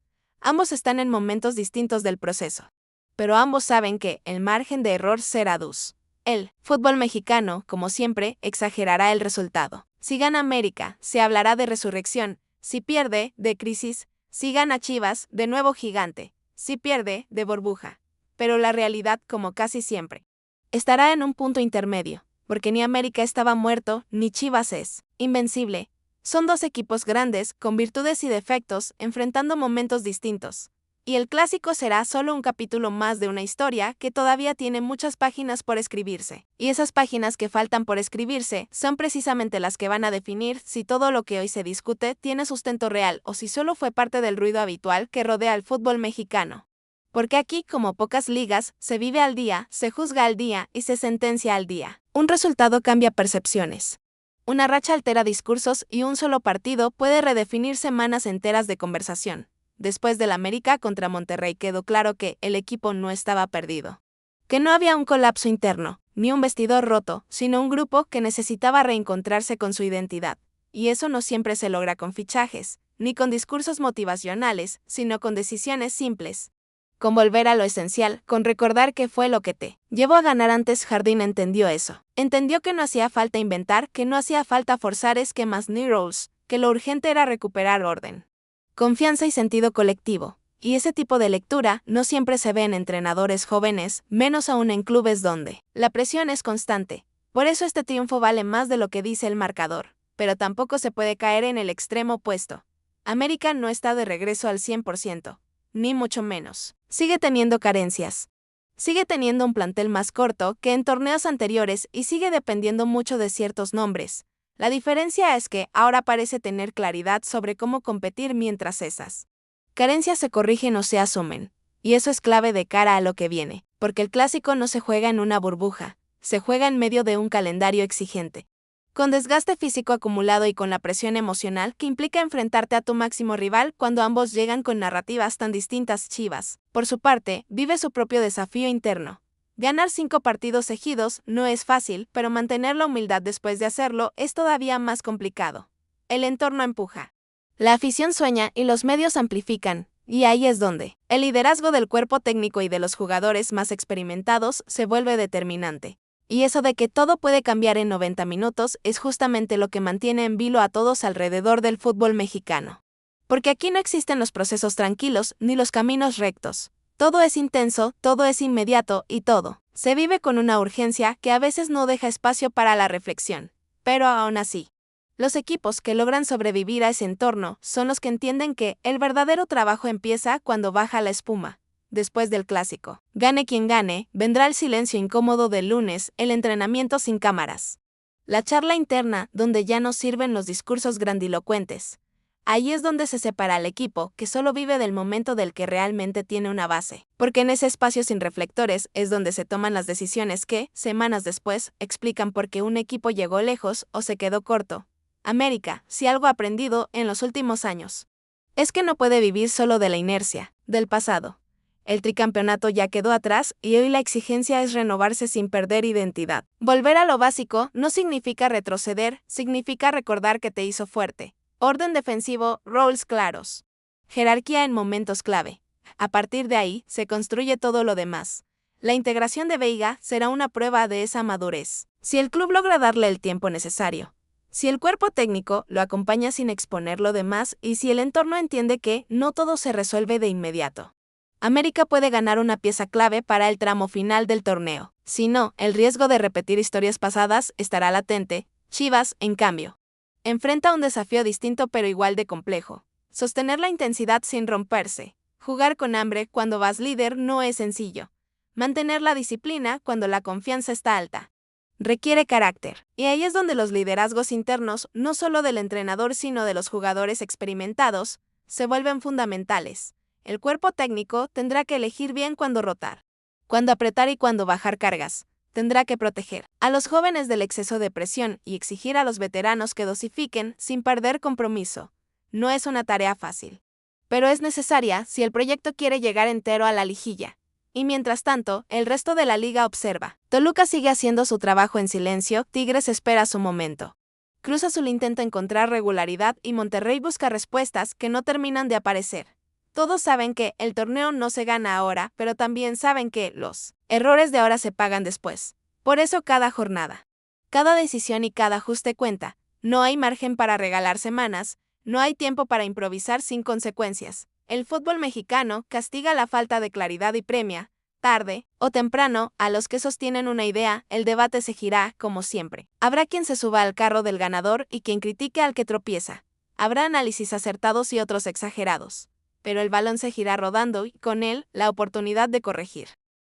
Ambos están en momentos distintos del proceso. Pero ambos saben que el margen de error será reducido. El fútbol mexicano, como siempre, exagerará el resultado. Si gana América, se hablará de resurrección. Si pierde, de crisis. Si gana Chivas, de nuevo gigante. Si pierde, de burbuja. Pero la realidad, como casi siempre, estará en un punto intermedio, porque ni América estaba muerto, ni Chivas es invencible. Son dos equipos grandes, con virtudes y defectos, enfrentando momentos distintos. Y el Clásico será solo un capítulo más de una historia que todavía tiene muchas páginas por escribirse. Y esas páginas que faltan por escribirse son precisamente las que van a definir si todo lo que hoy se discute tiene sustento real o si solo fue parte del ruido habitual que rodea al fútbol mexicano. Porque aquí, como pocas ligas, se vive al día, se juzga al día y se sentencia al día. Un resultado cambia percepciones. Una racha altera discursos y un solo partido puede redefinir semanas enteras de conversación. Después del América contra Monterrey quedó claro que el equipo no estaba perdido. Que no había un colapso interno, ni un vestidor roto, sino un grupo que necesitaba reencontrarse con su identidad. Y eso no siempre se logra con fichajes, ni con discursos motivacionales, sino con decisiones simples. Con volver a lo esencial, con recordar qué fue lo que te llevó a ganar antes. Jardín entendió eso. Entendió que no hacía falta inventar, que no hacía falta forzar esquemas ni roles, que lo urgente era recuperar orden, confianza y sentido colectivo. Y ese tipo de lectura no siempre se ve en entrenadores jóvenes, menos aún en clubes donde la presión es constante. Por eso este triunfo vale más de lo que dice el marcador, pero tampoco se puede caer en el extremo opuesto. América no está de regreso al 100%, ni mucho menos. Sigue teniendo carencias. Sigue teniendo un plantel más corto que en torneos anteriores y sigue dependiendo mucho de ciertos nombres. La diferencia es que ahora parece tener claridad sobre cómo competir mientras esas carencias se corrigen o se asumen. Y eso es clave de cara a lo que viene, porque el Clásico no se juega en una burbuja, se juega en medio de un calendario exigente. Con desgaste físico acumulado y con la presión emocional que implica enfrentarte a tu máximo rival cuando ambos llegan con narrativas tan distintas. Chivas, por su parte, vive su propio desafío interno. Ganar 5 partidos seguidos no es fácil, pero mantener la humildad después de hacerlo es todavía más complicado. El entorno empuja. La afición sueña y los medios amplifican, y ahí es donde el liderazgo del cuerpo técnico y de los jugadores más experimentados se vuelve determinante. Y eso de que todo puede cambiar en 90 minutos es justamente lo que mantiene en vilo a todos alrededor del fútbol mexicano. Porque aquí no existen los procesos tranquilos ni los caminos rectos. Todo es intenso, todo es inmediato y todo se vive con una urgencia que a veces no deja espacio para la reflexión. Pero aún así, los equipos que logran sobrevivir a ese entorno son los que entienden que el verdadero trabajo empieza cuando baja la espuma. Después del clásico, gane quien gane, vendrá el silencio incómodo del lunes, el entrenamiento sin cámaras. La charla interna, donde ya no sirven los discursos grandilocuentes. Ahí es donde se separa al equipo, que solo vive del momento del que realmente tiene una base. Porque en ese espacio sin reflectores es donde se toman las decisiones que, semanas después, explican por qué un equipo llegó lejos o se quedó corto. América, si algo ha aprendido en los últimos años, es que no puede vivir solo de la inercia, del pasado. El tricampeonato ya quedó atrás y hoy la exigencia es renovarse sin perder identidad. Volver a lo básico no significa retroceder, significa recordar que te hizo fuerte. Orden defensivo, roles claros. Jerarquía en momentos clave. A partir de ahí, se construye todo lo demás. La integración de Veiga será una prueba de esa madurez. Si el club logra darle el tiempo necesario. Si el cuerpo técnico lo acompaña sin exponer lo demás y si el entorno entiende que no todo se resuelve de inmediato. América puede ganar una pieza clave para el tramo final del torneo. Si no, el riesgo de repetir historias pasadas estará latente. Chivas, en cambio, enfrenta un desafío distinto pero igual de complejo. Sostener la intensidad sin romperse. Jugar con hambre cuando vas líder no es sencillo. Mantener la disciplina cuando la confianza está alta. Requiere carácter. Y ahí es donde los liderazgos internos, no solo del entrenador sino de los jugadores experimentados, se vuelven fundamentales. El cuerpo técnico tendrá que elegir bien cuándo rotar, cuándo apretar y cuándo bajar cargas. Tendrá que proteger a los jóvenes del exceso de presión y exigir a los veteranos que dosifiquen sin perder compromiso. No es una tarea fácil, pero es necesaria si el proyecto quiere llegar entero a la liguilla. Y mientras tanto, el resto de la liga observa. Toluca sigue haciendo su trabajo en silencio, Tigres espera su momento. Cruz Azul intenta encontrar regularidad y Monterrey busca respuestas que no terminan de aparecer. Todos saben que el torneo no se gana ahora, pero también saben que los errores de ahora se pagan después. Por eso cada jornada, cada decisión y cada ajuste cuenta. No hay margen para regalar semanas, no hay tiempo para improvisar sin consecuencias. El fútbol mexicano castiga la falta de claridad y premia, tarde o temprano, a los que sostienen una idea. El debate seguirá, como siempre. Habrá quien se suba al carro del ganador y quien critique al que tropieza. Habrá análisis acertados y otros exagerados. Pero el balón seguirá rodando y, con él, la oportunidad de corregir,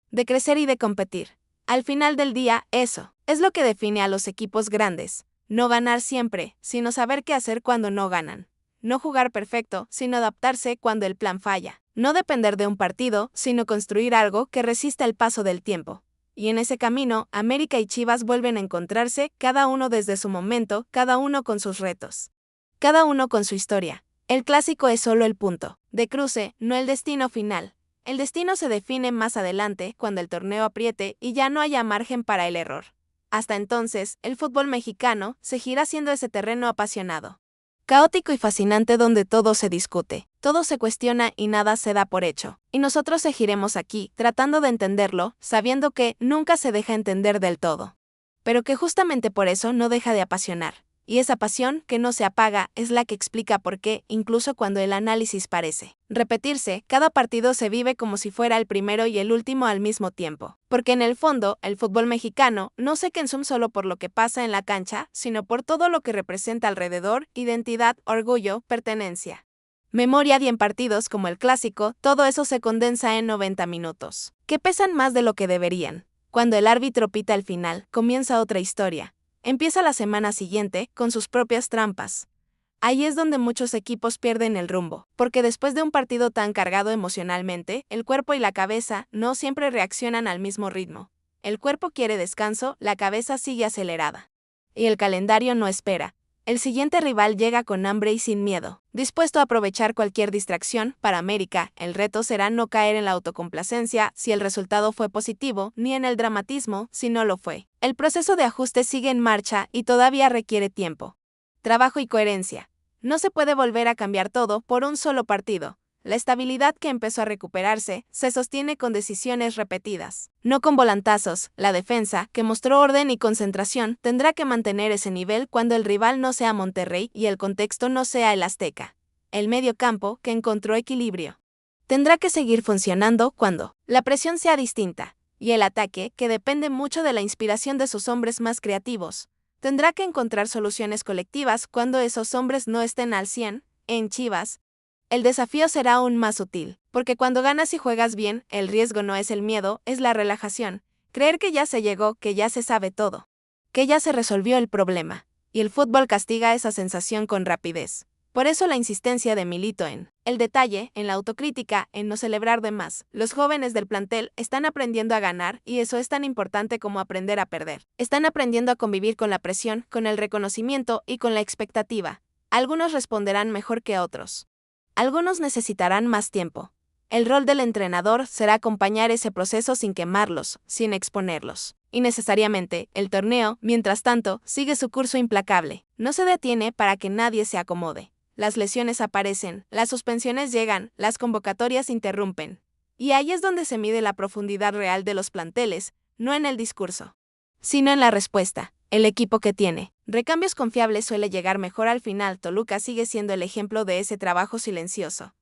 de crecer y de competir. Al final del día, eso es lo que define a los equipos grandes. No ganar siempre, sino saber qué hacer cuando no ganan. No jugar perfecto, sino adaptarse cuando el plan falla. No depender de un partido, sino construir algo que resista el paso del tiempo. Y en ese camino, América y Chivas vuelven a encontrarse, cada uno desde su momento, cada uno con sus retos. Cada uno con su historia. El clásico es solo el punto de cruce, no el destino final. El destino se define más adelante, cuando el torneo apriete y ya no haya margen para el error. Hasta entonces, el fútbol mexicano seguirá siendo ese terreno apasionado, caótico y fascinante donde todo se discute, todo se cuestiona y nada se da por hecho. Y nosotros seguiremos aquí, tratando de entenderlo, sabiendo que nunca se deja entender del todo. Pero que justamente por eso no deja de apasionar. Y esa pasión que no se apaga es la que explica por qué, incluso cuando el análisis parece repetirse, cada partido se vive como si fuera el primero y el último al mismo tiempo. Porque en el fondo, el fútbol mexicano no se consume solo por lo que pasa en la cancha, sino por todo lo que representa alrededor: identidad, orgullo, pertenencia, memoria. Y en partidos como el clásico, todo eso se condensa en 90 minutos, que pesan más de lo que deberían. Cuando el árbitro pita el final, comienza otra historia. Empieza la semana siguiente, con sus propias trampas. Ahí es donde muchos equipos pierden el rumbo, porque después de un partido tan cargado emocionalmente, el cuerpo y la cabeza no siempre reaccionan al mismo ritmo. El cuerpo quiere descanso, la cabeza sigue acelerada. y el calendario no espera. El siguiente rival llega con hambre y sin miedo, dispuesto a aprovechar cualquier distracción. Para América, el reto será no caer en la autocomplacencia si el resultado fue positivo, ni en el dramatismo si no lo fue. El proceso de ajuste sigue en marcha y todavía requiere tiempo, trabajo y coherencia. No se puede volver a cambiar todo por un solo partido. La estabilidad que empezó a recuperarse se sostiene con decisiones repetidas, no con volantazos. La defensa, que mostró orden y concentración, tendrá que mantener ese nivel cuando el rival no sea Monterrey y el contexto no sea el Azteca. El medio campo, que encontró equilibrio, tendrá que seguir funcionando cuando la presión sea distinta, y el ataque, que depende mucho de la inspiración de sus hombres más creativos, tendrá que encontrar soluciones colectivas cuando esos hombres no estén al 100. En Chivas, el desafío será aún más sutil, porque cuando ganas y juegas bien, el riesgo no es el miedo, es la relajación. Creer que ya se llegó, que ya se sabe todo, que ya se resolvió el problema. Y el fútbol castiga esa sensación con rapidez. Por eso la insistencia de Milito en el detalle, en la autocrítica, en no celebrar de más. Los jóvenes del plantel están aprendiendo a ganar y eso es tan importante como aprender a perder. Están aprendiendo a convivir con la presión, con el reconocimiento y con la expectativa. Algunos responderán mejor que otros. Algunos necesitarán más tiempo. El rol del entrenador será acompañar ese proceso sin quemarlos, sin exponerlos. Y necesariamente, el torneo, mientras tanto, sigue su curso implacable. No se detiene para que nadie se acomode. Las lesiones aparecen, las suspensiones llegan, las convocatorias interrumpen. Y ahí es donde se mide la profundidad real de los planteles, no en el discurso, sino en la respuesta. El equipo que tiene recambios confiables suele llegar mejor al final. Toluca sigue siendo el ejemplo de ese trabajo silencioso.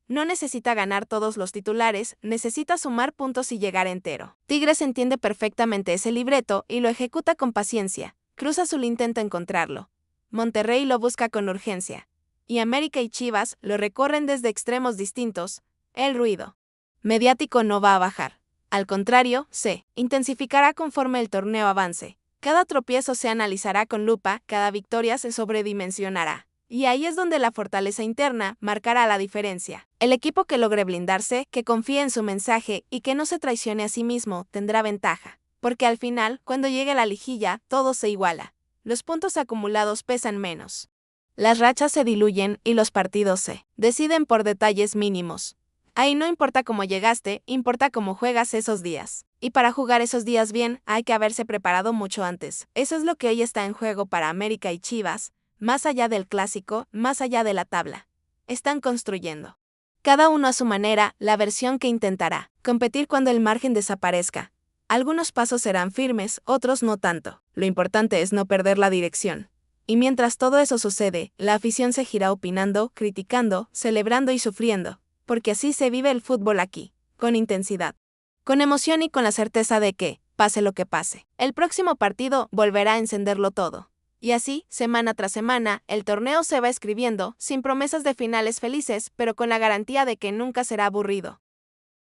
No necesita ganar todos los titulares, necesita sumar puntos y llegar entero. Tigres entiende perfectamente ese libreto y lo ejecuta con paciencia. Cruz Azul intenta encontrarlo. Monterrey lo busca con urgencia. Y América y Chivas lo recorren desde extremos distintos. El ruido mediático no va a bajar. Al contrario, se intensificará conforme el torneo avance. Cada tropiezo se analizará con lupa, cada victoria se sobredimensionará. Y ahí es donde la fortaleza interna marcará la diferencia. El equipo que logre blindarse, que confíe en su mensaje y que no se traicione a sí mismo, tendrá ventaja. Porque al final, cuando llegue la liguilla, todo se iguala. Los puntos acumulados pesan menos. Las rachas se diluyen y los partidos se deciden por detalles mínimos. Ahí no importa cómo llegaste, importa cómo juegas esos días. Y para jugar esos días bien, hay que haberse preparado mucho antes. Eso es lo que hoy está en juego para América y Chivas, más allá del clásico, más allá de la tabla. Están construyendo, cada uno a su manera, la versión que intentará competir cuando el margen desaparezca. Algunos pasos serán firmes, otros no tanto. Lo importante es no perder la dirección. Y mientras todo eso sucede, la afición seguirá opinando, criticando, celebrando y sufriendo. Porque así se vive el fútbol aquí, con intensidad, con emoción y con la certeza de que, pase lo que pase, el próximo partido volverá a encenderlo todo. Y así, semana tras semana, el torneo se va escribiendo, sin promesas de finales felices, pero con la garantía de que nunca será aburrido.